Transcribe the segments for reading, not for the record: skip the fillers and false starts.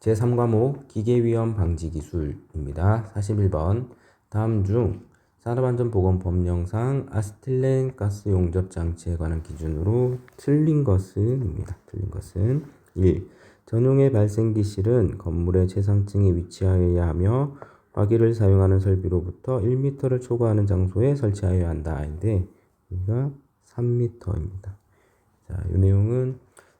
제3과목 기계위험 방지 기술입니다. 41번 다음 중 산업안전보건법령상 아세틸렌 가스 용접 장치에 관한 기준으로 틀린 것은입니다. 틀린 것은 1. 전용의 발생기 실은 건물의 최상층에 위치하여야 하며 화기를 사용하는 설비로부터 1m를 초과하는 장소에 설치하여야 한다. 인데 여기가 3m입니다. 자, 이 내용은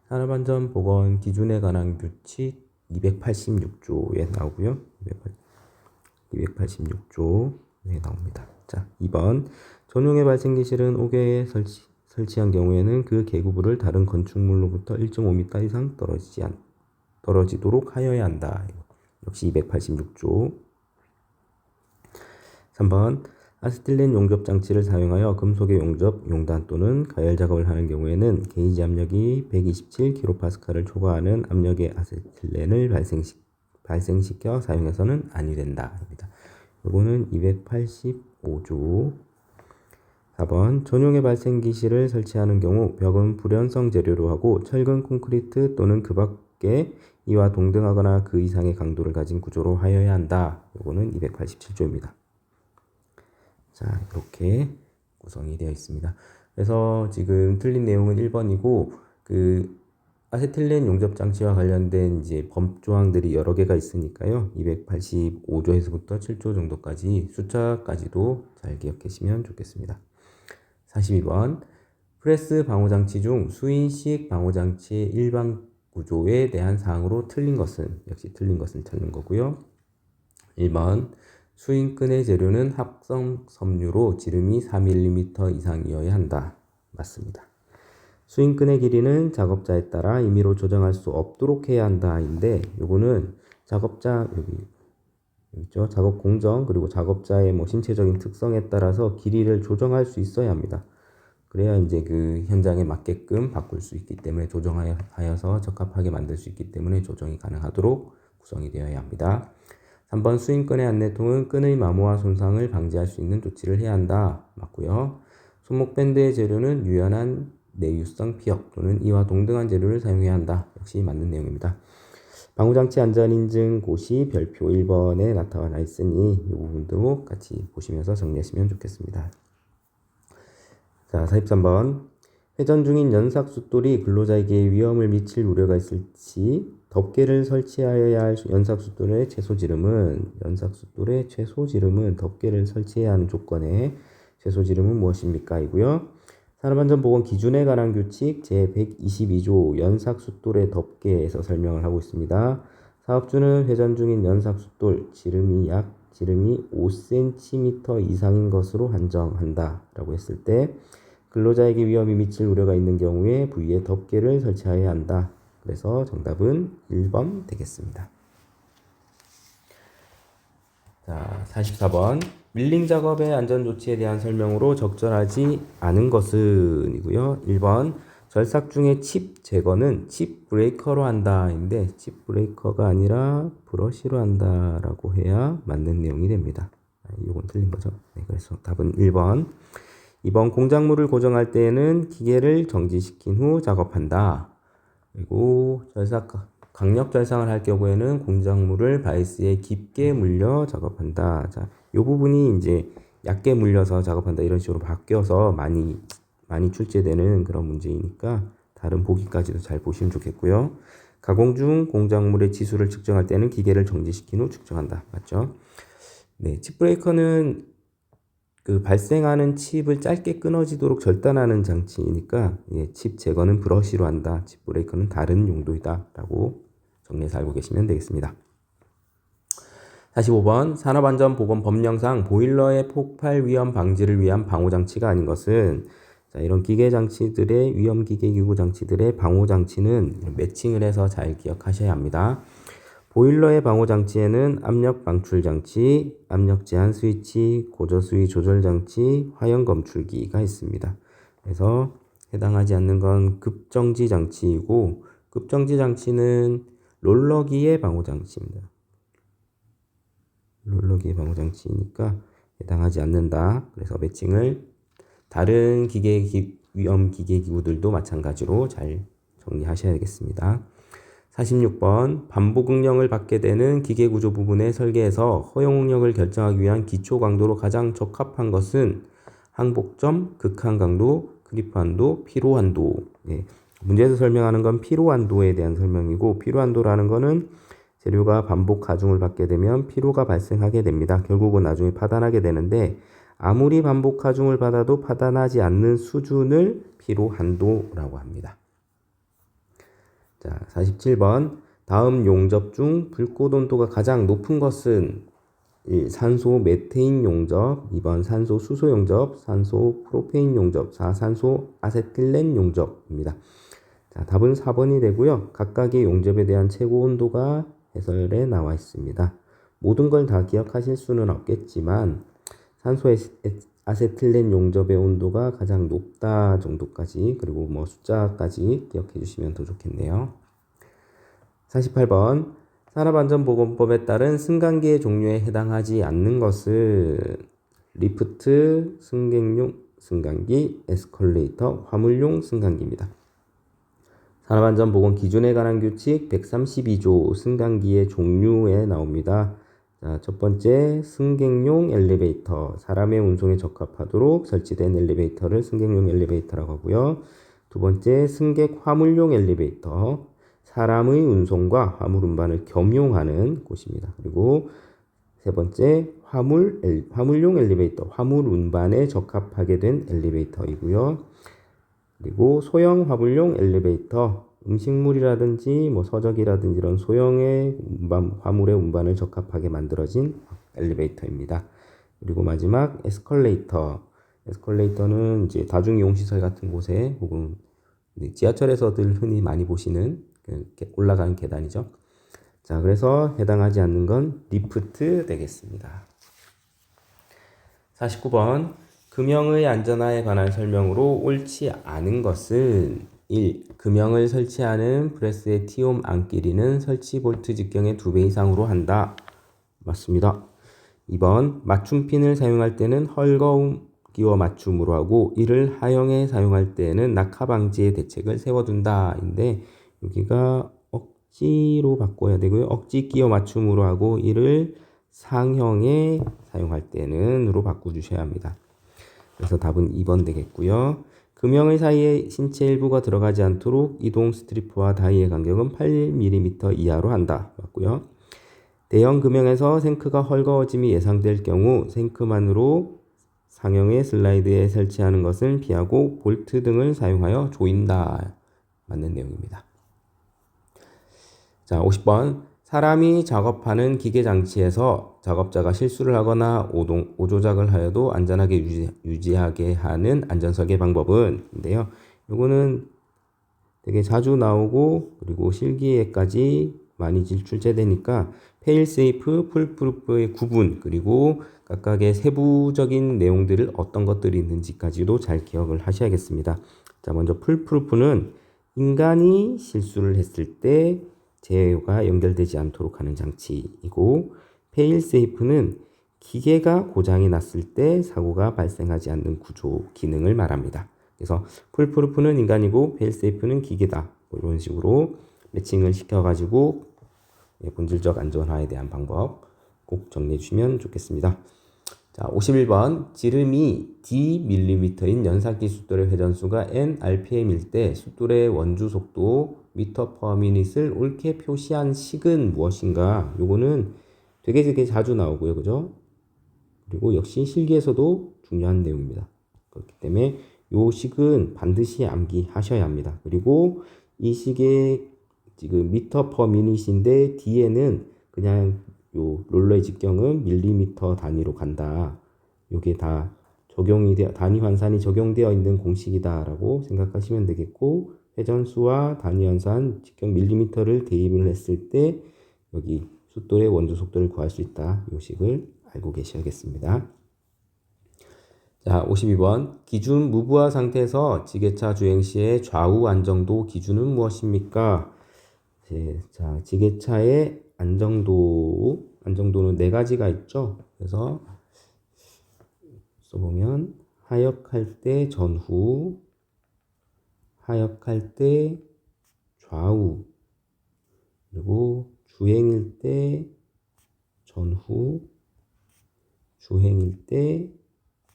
산업안전보건 기준에 관한 규칙 286조에 나오고요. 286조에 나옵니다. 자, 2번 전용의 발생기 실은 5개에 설치한 경우에는 그 계구부를 다른 건축물로부터 1.5m 이상 떨어지도록 하여야 한다. 역시 286조. 3번 아세틸렌 용접 장치를 사용하여 금속의 용접, 용단 또는 가열 작업을 하는 경우에는 게이지 압력이 127kPa를 초과하는 압력의 아세틸렌을 발생시켜 사용해서는 아니 된다. 이거는 285조. 4번 전용의 발생기 실을 설치하는 경우 벽은 불연성 재료로 하고 철근, 콘크리트 또는 그 밖에 이와 동등하거나 그 이상의 강도를 가진 구조로 하여야 한다. 이거는 287조입니다. 자, 이렇게 구성이 되어 있습니다. 그래서 지금 틀린 내용은 1번이고 그 아세틸렌 용접 장치와 관련된 이제 법조항들이 여러 개가 있으니까요. 285조에서부터 7조 정도까지 숫자까지도 잘 기억하시면 좋겠습니다. 42번 프레스 방호장치 중 수인식 방호장치의 일반 구조에 대한 사항으로 틀린 것은 역시 틀린 것은 찾는 거고요. 1번 수인끈의 재료는 합성 섬유로 지름이 4mm 이상이어야 한다. 맞습니다. 수인끈의 길이는 작업자에 따라 임의로 조정할 수 없도록 해야 한다인데 요거는 작업자 여기 있죠. 작업 공정 그리고 작업자의 신체적인 특성에 따라서 길이를 조정할 수 있어야 합니다. 그래야 이제 그 현장에 맞게끔 바꿀 수 있기 때문에 조정하여서 적합하게 만들 수 있기 때문에 조정이 가능하도록 구성이 되어야 합니다. 3번 수인끈의 안내통은 끈의 마모와 손상을 방지할 수 있는 조치를 해야 한다. 맞고요. 손목밴드의 재료는 유연한 내유성 피혁 또는 이와 동등한 재료를 사용해야 한다. 역시 맞는 내용입니다. 방호장치 안전인증고시 별표 1번에 나타나 있으니 이 부분도 같이 보시면서 정리하시면 좋겠습니다. 자, 43번 회전 중인 연삭숫돌이 근로자에게 위험을 미칠 우려가 있을 시 덮개를 설치하여야 할 연삭숫돌의 최소지름은 덮개를 설치해야 하는 조건의 최소지름은 무엇입니까? 이고요. 산업안전보건 기준에 관한 규칙 제122조 연삭숫돌의 덮개에서 설명을 하고 있습니다. 사업주는 회전 중인 연삭숫돌 지름이 5cm 이상인 것으로 한정한다 라고 했을 때 근로자에게 위험이 미칠 우려가 있는 경우에 부위에 덮개를 설치해야 한다. 그래서 정답은 1번 되겠습니다. 자, 44번 밀링 작업의 안전조치에 대한 설명으로 적절하지 않은 것은 이고요. 1번 절삭 중에 칩 제거는 칩 브레이커로 한다 인데 칩 브레이커가 아니라 브러쉬로 한다 라고 해야 맞는 내용이 됩니다. 이건 틀린 거죠. 네, 그래서 답은 1번. 2번 공작물을 고정할 때에는 기계를 정지시킨 후 작업한다. 그리고 강력 절상을 할 경우에는 공작물을 바이스에 깊게 물려 작업한다. 자, 이 부분이 이제 얕게 물려서 작업한다 이런 식으로 바뀌어서 많이 출제되는 그런 문제이니까 다른 보기까지도 잘 보시면 좋겠고요. 가공 중 공작물의 지수를 측정할 때는 기계를 정지시킨 후 측정한다. 맞죠? 네, 칩 브레이커는 그 발생하는 칩을 짧게 끊어지도록 절단하는 장치이니까 칩 제거는 브러쉬로 한다. 칩 브레이커는 다른 용도이다 라고 정리해서 알고 계시면 되겠습니다. 45번 산업안전보건법령상 보일러의 폭발 위험 방지를 위한 방호장치가 아닌 것은 자, 이런 기계장치들의 위험기계기구 장치들의 방호장치는 매칭을 해서 잘 기억하셔야 합니다. 보일러의 방호장치에는 압력 방출장치, 압력 제한 스위치, 고저수위 조절장치, 화형 검출기가 있습니다. 그래서 해당하지 않는 건 급정지 장치이고 급정지 장치는 롤러기의 방호장치입니다. 롤러기의 방호장치이니까 해당하지 않는다. 그래서 매칭을 다른 위험 기계기구들도 마찬가지로 잘 정리하셔야 되겠습니다. 46번 반복 응력을 받게 되는 기계 구조 부분의 설계에서 허용 응력을 결정하기 위한 기초 강도로 가장 적합한 것은 항복점, 극한 강도, 크리프 한도, 피로 한도. 예. 문제에서 설명하는 건 피로 한도에 대한 설명이고, 피로 한도라는 거는 재료가 반복 가중을 받게 되면 피로가 발생하게 됩니다. 결국은 나중에 파단하게 되는데, 아무리 반복 가중을 받아도 파단하지 않는 수준을 피로 한도라고 합니다. 자, 47번. 다음 용접 중 불꽃 온도가 가장 높은 것은 1. 산소 메테인 용접, 2번 산소 수소 용접, 산소 프로페인 용접, 4. 산소 아세틸렌 용접입니다. 자, 답은 4번이 되고요. 각각의 용접에 대한 최고 온도가 해설에 나와 있습니다. 모든 걸 다 기억하실 수는 없겠지만 산소 아세틸렌 용접의 온도가 가장 높다 정도까지, 그리고 뭐 숫자까지 기억해 주시면 더 좋겠네요. 48번. 산업안전보건법에 따른 승강기의 종류에 해당하지 않는 것은 리프트, 승객용 승강기, 에스컬레이터, 화물용 승강기입니다. 산업안전보건 기준에 관한 규칙 132조 승강기의 종류에 나옵니다. 자, 첫 번째, 승객용 엘리베이터, 사람의 운송에 적합하도록 설치된 엘리베이터를 승객용 엘리베이터라고 하고요. 두 번째, 승객 화물용 엘리베이터, 사람의 운송과 화물 운반을 겸용하는 곳입니다. 그리고 세 번째, 화물용 엘리베이터, 화물 운반에 적합하게 된 엘리베이터이고요. 그리고 소형 화물용 엘리베이터, 음식물이라든지 뭐 서적이라든지 이런 소형의 화물의 운반을 적합하게 만들어진 엘리베이터입니다. 그리고 마지막 에스컬레이터. 에스컬레이터는 이제 다중이용시설 같은 곳에 혹은 지하철에서들 흔히 많이 보시는 올라가는 계단이죠. 자, 그래서 해당하지 않는 건 리프트 되겠습니다. 49번. 금형의 안전화에 관한 설명으로 옳지 않은 것은 1. 금형을 설치하는 프레스의 T홈 안끼리는 설치 볼트 직경의 2배 이상으로 한다. 맞습니다. 2번. 맞춤핀을 사용할 때는 헐거움 끼워 맞춤으로 하고 이를 하형에 사용할 때는 낙하 방지의 대책을 세워둔다. 인데 여기가 억지로 바꿔야 되고요. 억지 끼워 맞춤으로 하고 이를 상형에 사용할 때는으로 바꿔주셔야 합니다. 그래서 답은 2번 되겠고요. 금형의 사이에 신체 일부가 들어가지 않도록 이동 스트리프와 다이의 간격은 8mm 이하로 한다. 맞고요. 대형 금형에서 생크가 헐거워짐이 예상될 경우 생크만으로 상형의 슬라이드에 설치하는 것을 피하고 볼트 등을 사용하여 조인다. 맞는 내용입니다. 자, 50번. 사람이 작업하는 기계 장치에서 작업자가 실수를 하거나 오조작을 하여도 안전하게 유지하게 하는 안전설계 방법은인데요. 요거는 되게 자주 나오고 그리고 실기에까지 많이 출제되니까 페일세이프, 풀프루프의 구분, 그리고 각각의 세부적인 내용들을 어떤 것들이 있는지까지도 잘 기억을 하셔야겠습니다. 자, 먼저 풀프루프는 인간이 실수를 했을 때 제어가 연결되지 않도록 하는 장치이고, 페일세이프는 기계가 고장이 났을 때 사고가 발생하지 않는 구조 기능을 말합니다. 그래서 풀프루프는 인간이고 페일세이프는 기계다. 이런 식으로 매칭을 시켜가지고 본질적 안전화에 대한 방법 꼭 정리해 주시면 좋겠습니다. 자, 51번. 지름이 d mm인 연사기 숫돌의 회전수가 n rpm일 때 숫돌의 원주 속도 m/min을 옳게 표시한 식은 무엇인가? 요거는 되게 자주 나오고요. 그죠? 그리고 역시 실기에서도 중요한 내용입니다. 그렇기 때문에 요 식은 반드시 암기하셔야 합니다. 그리고 이 식의 지금 m/min인데 뒤에는 그냥 요 롤러의 직경은 밀리미터 단위로 간다. 요게 다 단위 환산이 적용되어 있는 공식이다라고 생각하시면 되겠고, 회전수와 단위 환산 직경 밀리미터를 대입을 했을 때 여기 숫돌의 원주 속도를 구할 수 있다. 요 식을 알고 계셔야겠습니다. 자, 52번. 기준 무부하 상태에서 지게차 주행 시의 좌우 안정도 기준은 무엇입니까? 자, 지게차의 안정도는 네 가지가 있죠. 그래서 써보면 하역할 때 전후, 하역할 때 좌우, 그리고 주행일 때 전후, 주행일 때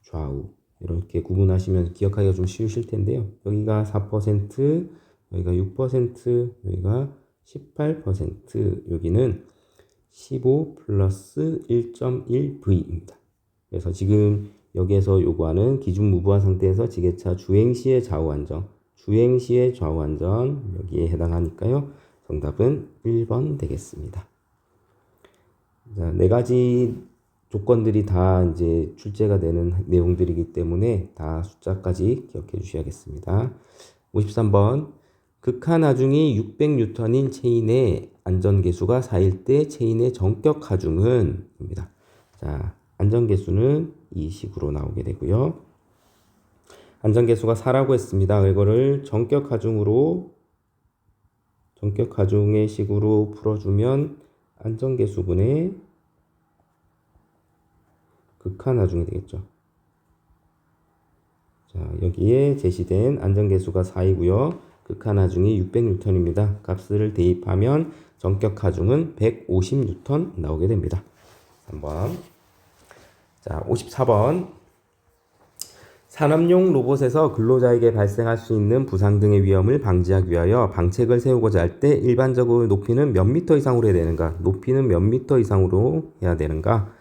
좌우 이렇게 구분하시면 기억하기가 좀 쉬우실 텐데요. 여기가 4%, 여기가 6%, 여기가 18%, 여기는 15 플러스 1.1V입니다. 그래서 지금 여기에서 요구하는 기준 무부하 상태에서 지게차 주행 시의 좌우 안전, 주행 시의 좌우 안전 여기에 해당하니까요. 정답은 1번 되겠습니다. 자, 네 가지 조건들이 다 이제 출제가 되는 내용들이기 때문에 다 숫자까지 기억해 주셔야겠습니다. 53번 극한 하중이 600N인 체인의 안전계수가 4일 때 체인의 정격 하중은 입니다. 자, 안전계수는 이 식으로 나오게 되고요. 안전계수가 4라고 했습니다. 이거를 정격 하중의 식으로 풀어주면 안전계수분의 극한 하중이 되겠죠. 자, 여기에 제시된 안전계수가 4이고요. 극한 하중이 600N입니다. 값을 대입하면 정격 하중은 150N 나오게 됩니다. 3번. 자, 54번. 산업용 로봇에서 근로자에게 발생할 수 있는 부상 등의 위험을 방지하기 위하여 방책을 세우고자 할 때 일반적으로 높이는 몇 미터 이상으로 해야 되는가? 높이는 몇 미터 이상으로 해야 되는가?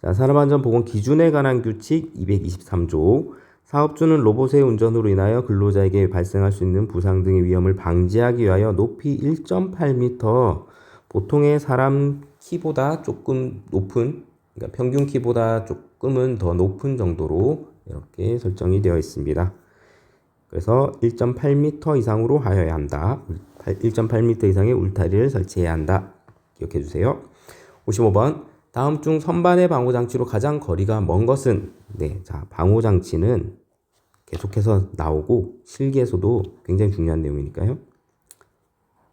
자, 산업안전보건 기준에 관한 규칙 223조. 사업주는 로봇의 운전으로 인하여 근로자에게 발생할 수 있는 부상 등의 위험을 방지하기 위하여 높이 1.8m, 보통의 사람 키보다 조금 높은, 그러니까 평균 키보다 조금은 더 높은 정도로 이렇게 설정이 되어 있습니다. 그래서 1.8m 이상으로 하여야 한다. 1.8m 이상의 울타리를 설치해야 한다. 기억해 주세요. 55번. 다음 중 선반의 방호장치로 가장 거리가 먼 것은? 네, 자, 방호장치는 계속해서 나오고 실기에서도 굉장히 중요한 내용이니까요.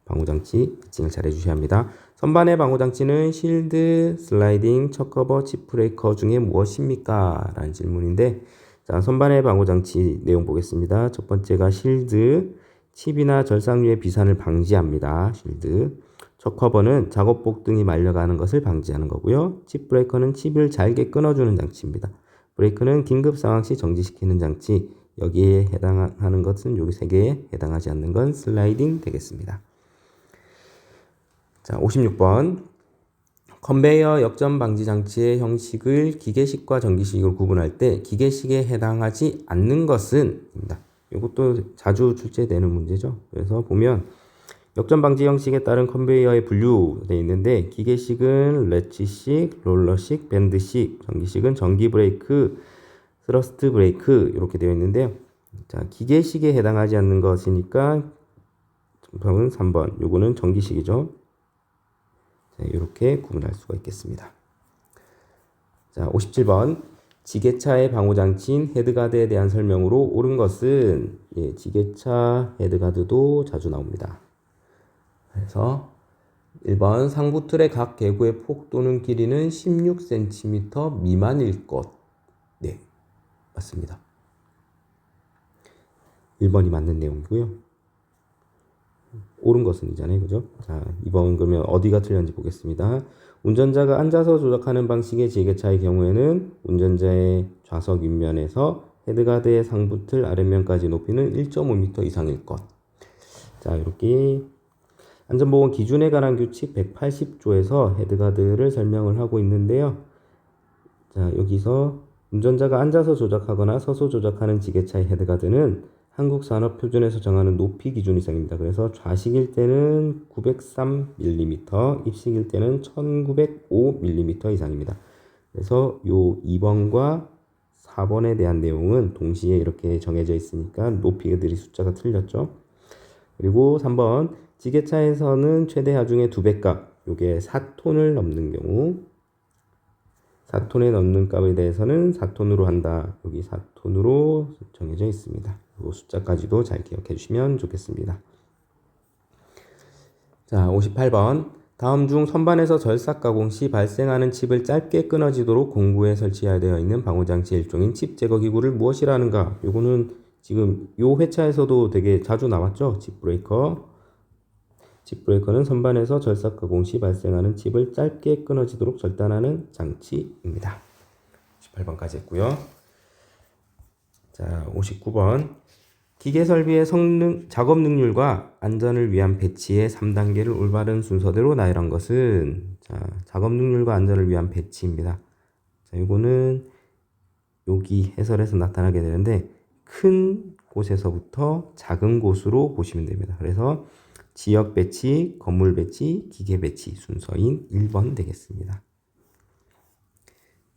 방호장치 지칭을 잘 해주셔야 합니다. 선반의 방호장치는 실드, 슬라이딩, 척커버, 칩브레이커 중에 무엇입니까? 라는 질문인데, 자, 선반의 방호장치 내용 보겠습니다. 첫 번째가 실드, 칩이나 절삭류의 비산을 방지합니다. 실드. 척커버는 작업복 등이 말려가는 것을 방지하는 거고요. 칩 브레이커는 칩을 잘게 끊어주는 장치입니다. 브레이크는 긴급 상황 시 정지시키는 장치. 여기에 해당하는 것은 여기 세 개에 해당하지 않는 건 슬라이딩 되겠습니다. 자, 56번. 컨베이어 역전 방지 장치의 형식을 기계식과 전기식으로 구분할 때 기계식에 해당하지 않는 것은? 입니다. 이것도 자주 출제되는 문제죠. 그래서 보면 역전 방지 형식에 따른 컨베이어에 분류되어 있는데 기계식은 레치식, 롤러식, 밴드식, 전기식은 전기 브레이크, 스러스트 브레이크 이렇게 되어 있는데요. 자, 기계식에 해당하지 않는 것이니까 정답은 3번. 요거는 전기식이죠. 자, 이렇게 구분할 수가 있겠습니다. 자, 57번. 지게차의 방호장치인 헤드가드에 대한 설명으로 옳은 것은? 예, 지게차 헤드가드도 자주 나옵니다. 그래서 1번 상부 틀의 각 개구의 폭 또는 길이는 16cm 미만일 것. 네, 맞습니다. 1번이 맞는 내용이고요. 옳은 것은 이잖아요. 그죠? 자, 2번 그러면 어디가 틀렸는지 보겠습니다. 운전자가 앉아서 조작하는 방식의 지게차의 경우에는 운전자의 좌석 윗면에서 헤드가드의 상부틀 아랫면까지 높이는 1.5m 이상일 것. 자, 이렇게 안전보건 기준에 관한 규칙 180조에서 헤드가드를 설명을 하고 있는데요. 자, 여기서 운전자가 앉아서 조작하거나 서서 조작하는 지게차의 헤드가드는 한국산업표준에서 정하는 높이 기준 이상입니다. 그래서 좌식일 때는 903mm, 입식일 때는 1905mm 이상입니다. 그래서 요 2번과 4번에 대한 내용은 동시에 이렇게 정해져 있으니까 높이들이 숫자가 틀렸죠. 그리고 3번 지게차에서는 최대 하중의 2배값, 요게 4톤을 넘는 경우 4톤에 넘는 값에 대해서는 4톤으로 한다. 여기 4톤으로 정해져 있습니다. 이 숫자까지도 잘 기억해 주시면 좋겠습니다. 자, 58번. 다음 중 선반에서 절삭 가공 시 발생하는 칩을 짧게 끊어지도록 공구에 설치해야 되어 있는 방호장치 일종인 칩 제거 기구를 무엇이라 하는가? 요거는 지금 요 회차에서도 되게 자주 나왔죠. 칩 브레이커. 칩 브레이커는 선반에서 절삭 가공 시 발생하는 칩을 짧게 끊어지도록 절단하는 장치입니다. 18번까지 했고요. 자, 59번. 기계 설비의 작업 능률과 안전을 위한 배치의 3단계를 올바른 순서대로 나열한 것은, 자, 작업 능률과 안전을 위한 배치입니다. 자, 이거는 여기 해설에서 나타나게 되는데 큰 곳에서부터 작은 곳으로 보시면 됩니다. 그래서 지역 배치, 건물 배치, 기계 배치 순서인 1번 되겠습니다.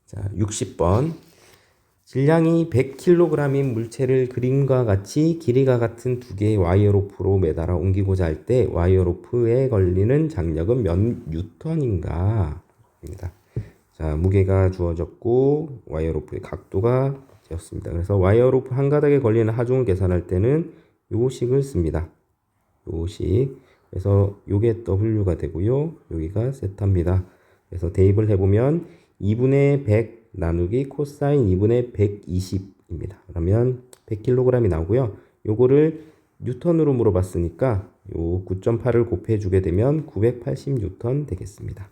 자, 60번. 질량이 100kg인 물체를 그림과 같이 길이가 같은 두 개의 와이어 로프로 매달아 옮기고자 할 때 와이어 로프에 걸리는 장력은 몇 뉴턴인가? 입니다. 자, 무게가 주어졌고 와이어 로프의 각도가 되었습니다. 그래서 와이어 로프 한 가닥에 걸리는 하중을 계산할 때는 요 식을 씁니다. 요 식. 그래서 요게 W가 되고요. 여기가 세타입니다. 그래서 대입을 해보면 2분의 100 나누기 코사인 2분의 120입니다. 그러면 100kg이 나오고요. 요거를 뉴턴으로 물어봤으니까 요 9.8을 곱해주게 되면 980 뉴턴 되겠습니다.